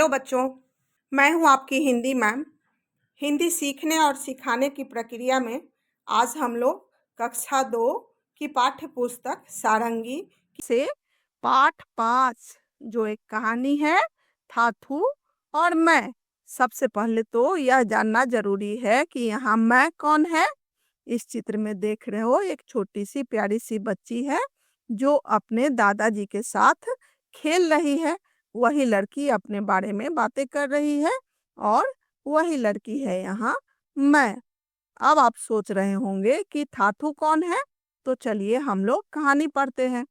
Hello बच्चों, मैं हूं आपकी हिंदी मैम। हिंदी सीखने और सिखाने की प्रक्रिया में आज हम लोग कक्षा 2 की पाठ्य पुस्तक सारंगी से पाठ 5 जो एक कहानी है थाथू और मैं। सबसे पहले तो यह जानना जरूरी है कि यहाँ मैं कौन है। इस चित्र में देख रहे हो एक छोटी सी प्यारी सी बच्ची है जो अपने दादाजी के साथ खेल रही है। वही लड़की अपने बारे में बातें कर रही है और वही लड़की है यहाँ मैं। अब आप सोच रहे होंगे कि थाथू कौन है, तो चलिए हम लोग कहानी पढ़ते हैं।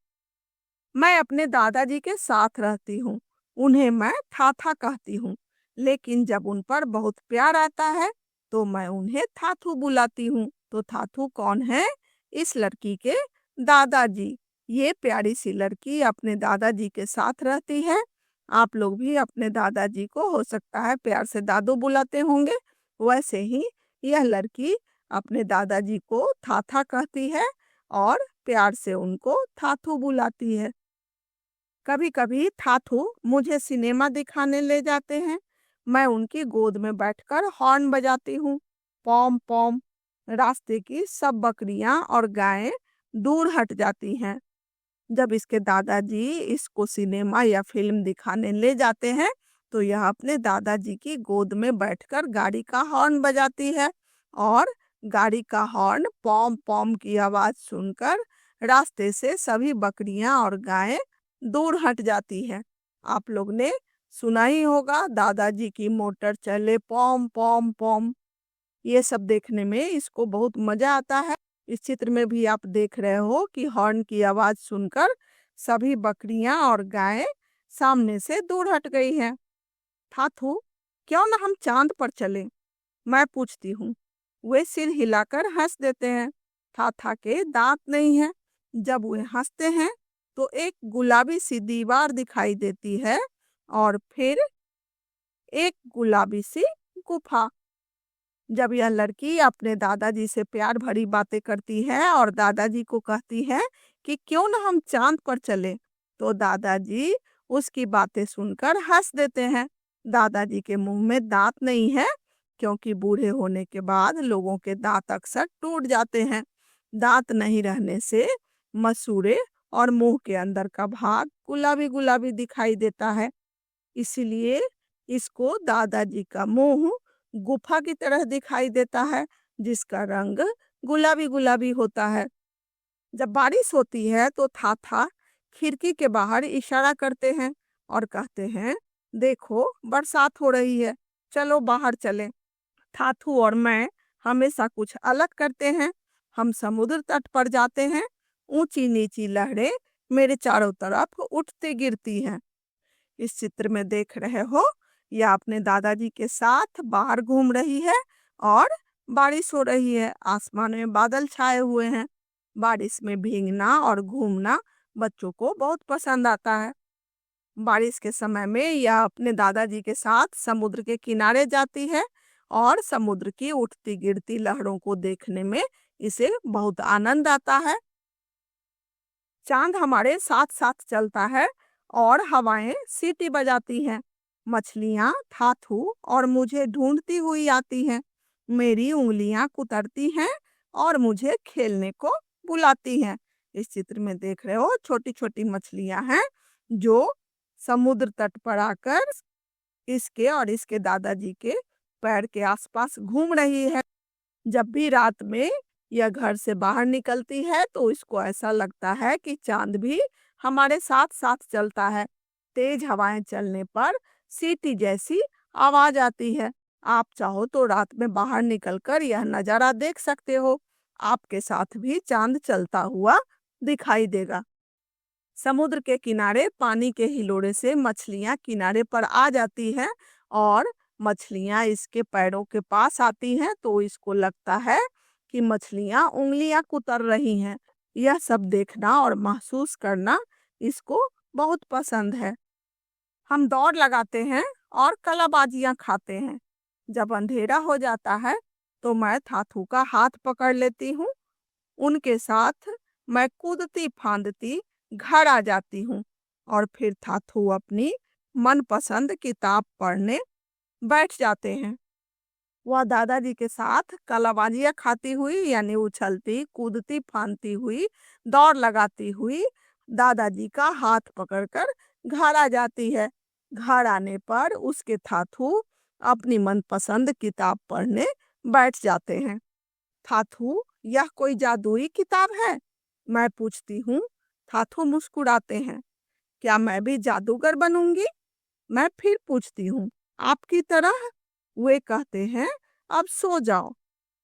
मैं अपने दादाजी के साथ रहती हूँ। उन्हें मैं थाथा कहती हूँ, लेकिन जब उन पर बहुत प्यार आता है तो मैं उन्हें थाथू बुलाती हूँ। तो थाथू कौन है? इस लड़की के दादाजी। ये प्यारी सी लड़की अपने दादाजी के साथ रहती है। आप लोग भी अपने दादाजी को हो सकता है प्यार से दादू बुलाते होंगे। वैसे ही यह लड़की अपने दादाजी को थाथा कहती है और प्यार से उनको थाथू बुलाती है। कभी कभी थाथू मुझे सिनेमा दिखाने ले जाते हैं। मैं उनकी गोद में बैठकर हॉर्न बजाती हूँ, पॉम पॉम। रास्ते की सब बकरियां और गायें दूर हट जाती हैं। जब इसके दादाजी इसको सिनेमा या फिल्म दिखाने ले जाते हैं तो यह अपने दादाजी की गोद में बैठकर गाड़ी का हॉर्न बजाती है और गाड़ी का हॉर्न पॉम पॉम की आवाज सुनकर रास्ते से सभी बकरियां और गायें दूर हट जाती है। आप लोग ने सुना ही होगा, दादाजी की मोटर चले पॉम पॉम पॉम। ये सब देखने में इसको बहुत मजा आता है। इस चित्र में भी आप देख रहे हो कि हॉर्न की आवाज सुनकर सभी बकरियां और गायें सामने से दूर हट गई हैं। थाथू, क्यों ना हम चांद पर चलें? मैं पूछती हूँ। वे सिर हिलाकर हंस देते हैं। थाथा के दांत नहीं है। जब वे हंसते हैं तो एक गुलाबी सी दीवार दिखाई देती है और फिर एक गुलाबी सी गुफा। जब यह लड़की अपने दादाजी से प्यार भरी बातें करती है और दादाजी को कहती है कि क्यों ना हम चांद पर चले, तो दादाजी उसकी बातें सुनकर हंस देते हैं। दादाजी के मुंह में दांत नहीं है, क्योंकि बूढ़े होने के बाद लोगों के दांत अक्सर टूट जाते हैं। दांत नहीं रहने से मसूड़े और मुंह के अंदर का भाग गुलाबी गुलाबी दिखाई देता है। इसीलिए इसको दादाजी का मुंह गुफा की तरह दिखाई देता है, जिसका रंग गुलाबी गुलाबी होता है। जब बारिश होती है तो थाथा खिड़की के बाहर इशारा करते हैं और कहते हैं, देखो बरसात हो रही है, चलो बाहर चलें। थाथू और मैं हमेशा कुछ अलग करते हैं। हम समुद्र तट पर जाते हैं। ऊंची नीची लहरें मेरे चारों तरफ उठती गिरती हैं। इस चित्र में देख रहे हो, यह अपने दादाजी के साथ बाहर घूम रही है और बारिश हो रही है। आसमान में बादल छाए हुए हैं। बारिश में भीगना और घूमना बच्चों को बहुत पसंद आता है। बारिश के समय में यह अपने दादाजी के साथ समुद्र के किनारे जाती है और समुद्र की उठती गिरती लहरों को देखने में इसे बहुत आनंद आता है। चांद हमारे साथ साथ चलता है और हवाएं सीटी बजाती हैं। मछलियां थाथू और मुझे ढूंढती हुई आती हैं। मेरी उंगलियां कुतरती हैं और मुझे खेलने को बुलाती हैं। इस चित्र में देख रहे हो छोटी छोटी मछलियां हैं जो समुद्र तट पर आकर इसके और इसके दादाजी के पैर के आसपास घूम रही है। जब भी रात में यह घर से बाहर निकलती है तो इसको ऐसा लगता है कि चांद भी हमारे साथ साथ चलता है। तेज हवाएं चलने पर सीटी जैसी आवाज आती है। आप चाहो तो रात में बाहर निकलकर यह नजारा देख सकते हो। आपके साथ भी चांद चलता हुआ दिखाई देगा। समुद्र के किनारे पानी के हिलोरे से मछलियां किनारे पर आ जाती हैं और मछलियां इसके पैरों के पास आती हैं तो इसको लगता है कि मछलियां उंगलियां कुतर रही हैं। यह सब देखना और महसूस करना इसको बहुत पसंद है। हम दौड़ लगाते हैं और कलाबाजियां खाते हैं। जब अंधेरा हो जाता है तो मैं थाथू का हाथ पकड़ लेती हूँ। उनके साथ मैं कूदती फांदती घर आ जाती हूँ और फिर थाथू अपनी मनपसंद किताब पढ़ने बैठ जाते हैं। वह दादाजी के साथ कलाबाजियां खाती हुई यानी उछलती कूदती फांदती हुई दौड़ लगाती हुई दादाजी का हाथ पकड़कर घर आ जाती है। घर आने पर उसके थाथू अपनी मनपसंद किताब पढ़ने बैठ जाते हैं। थाथू, यह कोई जादुई किताब है? मैं पूछती हूँ। थाथू मुस्कुराते हैं। क्या मैं भी जादूगर बनूंगी? मैं फिर पूछती हूँ। आपकी तरह? वे कहते हैं, अब सो जाओ।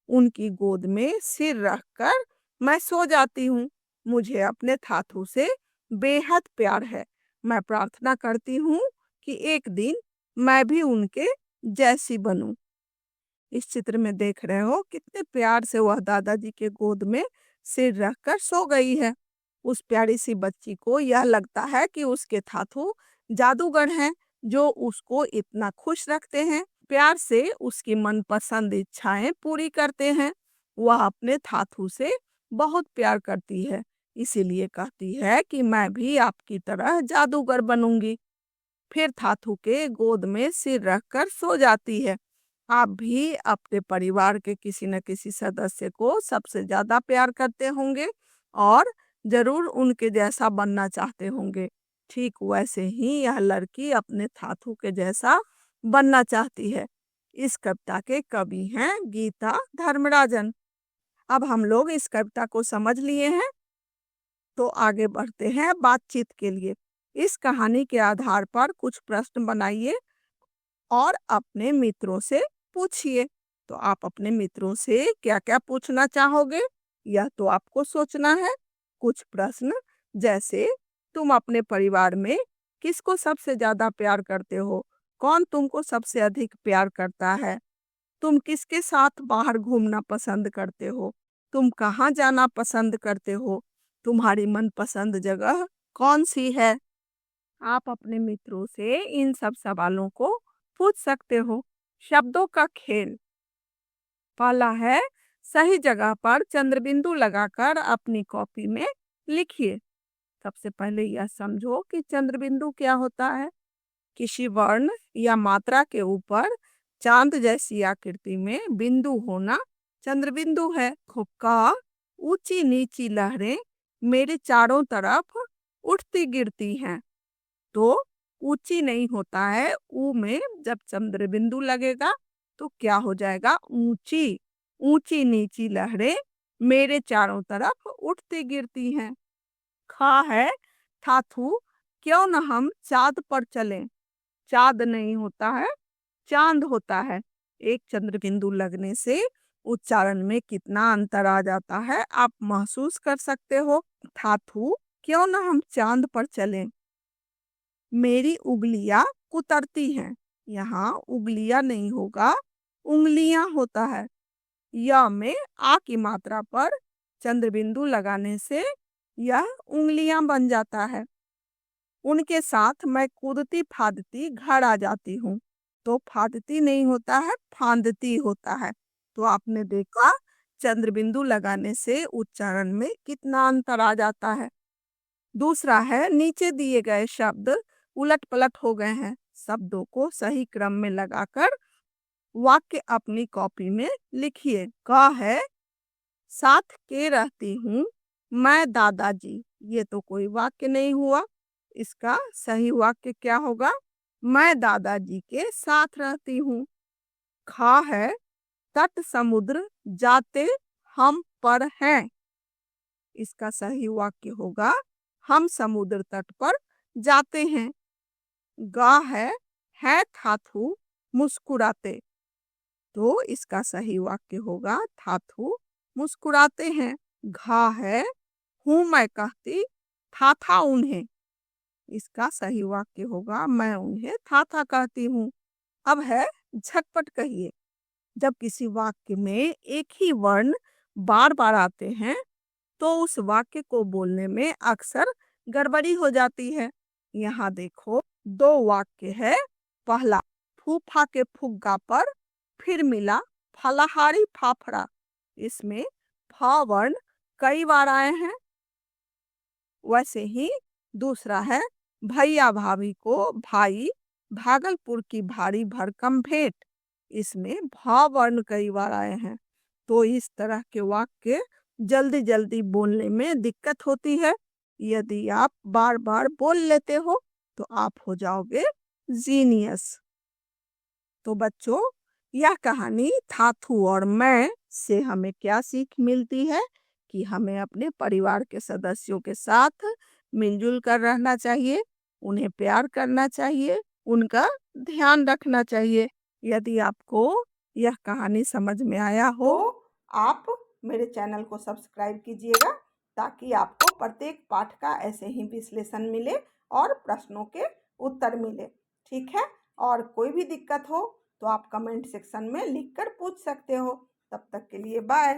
उनकी गोद में सिर रखकर मैं सो जाती हूँ। मुझे अपने थाथू से बेहद प्यार है। मैं प्रार्थना करती हूँ कि एक दिन मैं भी उनके जैसी बनूं। इस चित्र में देख रहे हो कितने प्यार से वह दादाजी के गोद में सिर रखकर सो गई है। उस प्यारी सी बच्ची को यह लगता है कि उसके थाथू जादूगर हैं जो उसको इतना खुश रखते हैं, प्यार से उसकी मनपसंद इच्छाएं पूरी करते हैं। वह अपने थाथू से बहुत प्यार करती है, इसीलिए कहती है कि मैं भी आपकी तरह जादूगर बनूंगी। फिर थाथू के गोद में सिर रखकर सो जाती है। आप भी अपने परिवार के किसी न किसी सदस्य को सबसे ज्यादा प्यार करते होंगे और जरूर उनके जैसा बनना चाहते होंगे। ठीक वैसे ही यह लड़की अपने थाथू के जैसा बनना चाहती है। इस कविता के कवि हैं गीता धर्मराजन। अब हम लोग इस कविता को समझ लिए हैं, तो आगे बढ़ते हैं बातचीत के लिए। इस कहानी के आधार पर कुछ प्रश्न बनाइए और अपने मित्रों से पूछिए। तो आप अपने मित्रों से क्या क्या पूछना चाहोगे, यह तो आपको सोचना है। कुछ प्रश्न जैसे, तुम अपने परिवार में किसको सबसे ज्यादा प्यार करते हो? कौन तुमको सबसे अधिक प्यार करता है? तुम किसके साथ बाहर घूमना पसंद करते हो? तुम कहाँ जाना पसंद करते हो? तुम्हारी मनपसंद जगह कौन सी है? आप अपने मित्रों से इन सब सवालों को पूछ सकते हो। शब्दों का खेल। पहला है, सही जगह पर चंद्रबिंदु लगाकर अपनी कॉपी में लिखिए। सबसे पहले यह समझो कि चंद्रबिंदु क्या होता है। किसी वर्ण या मात्रा के ऊपर चांद जैसी आकृति में बिंदु होना चंद्रबिंदु है। का ऊंची नीची लहरें मेरे चारों तरफ उठती गिरती हैं। तो ऊंची नहीं होता है, ऊ में जब चंद्र बिंदु लगेगा तो क्या हो जाएगा? ऊंची। ऊंची नीची लहरें मेरे चारों तरफ उठती गिरती हैं। खा है, थाथू, क्यों न हम चांद पर चलें? चांद नहीं होता है, चांद होता है। एक चंद्र बिंदु लगने से उच्चारण में कितना अंतर आ जाता है आप महसूस कर सकते हो। थाथू, क्यों न हम चांद पर चलें? मेरी उंगलियां कुतरती हैं। यहाँ उंगलियां नहीं होगा, उंगलियां होता है। या में आ की मात्रा पर चंद्र बिंदु लगाने से यह उंगलियां बन जाता है। उनके साथ मैं कूदती फादती घर आ जाती हूँ। तो फादती नहीं होता है, फांदती होता है। तो आपने देखा चंद्र बिंदु लगाने से उच्चारण में कितना अंतर आ जाता है। दूसरा है, नीचे दिए गए शब्द उलट पलट हो गए हैं। शब्दों को सही क्रम में लगाकर वाक्य अपनी कॉपी में लिखिए। क है, साथ के रहती हूँ मैं दादाजी। ये तो कोई वाक्य नहीं हुआ। इसका सही वाक्य क्या होगा? मैं दादाजी के साथ रहती हूँ। खा है, तट समुद्र जाते हम पर हैं। इसका सही वाक्य होगा, हम समुद्र तट पर जाते हैं। गा है थाथू मुस्कुराते। तो इसका सही वाक्य होगा, थाथू मुस्कुराते हैं। घा है, हूं मैं कहती था उन्हें। इसका सही वाक्य होगा, मैं उन्हें था कहती हूँ। अब है, झटपट कहिए। जब किसी वाक्य में एक ही वर्ण बार बार आते हैं तो उस वाक्य को बोलने में अक्सर गड़बड़ी हो जाती है। यहाँ देखो, दो वाक्य है। पहला, फूफा के फुग्गा पर फिर मिला फलाहारी फाफड़ा। इसमें फ वर्ण कई बार आए हैं। वैसे ही दूसरा है, भैया भाभी को भाई भागलपुर की भारी भरकम भेंट। इसमें भाव वर्ण कई बार आए हैं, तो इस तरह के वाक्य जल्दी जल्दी बोलने में दिक्कत होती है। यदि आप बार बार बोल लेते हो तो आप हो जाओगे जीनियस। तो बच्चों, यह कहानी थाथू और मैं से हमें क्या सीख मिलती है कि हमें अपने परिवार के सदस्यों के साथ मिलजुल कर रहना चाहिए, उन्हें प्यार करना चाहिए, उनका ध्यान रखना चाहिए। यदि आपको यह कहानी समझ में आया हो तो आप मेरे चैनल को सब्सक्राइब कीजिएगा, ताकि आपको प्रत्येक पाठ का ऐसे ही विश्लेषण मिले और प्रश्नों के उत्तर मिले। ठीक है? और कोई भी दिक्कत हो तो आप कमेंट सेक्शन में लिखकर पूछ सकते हो। तब तक के लिए बाय।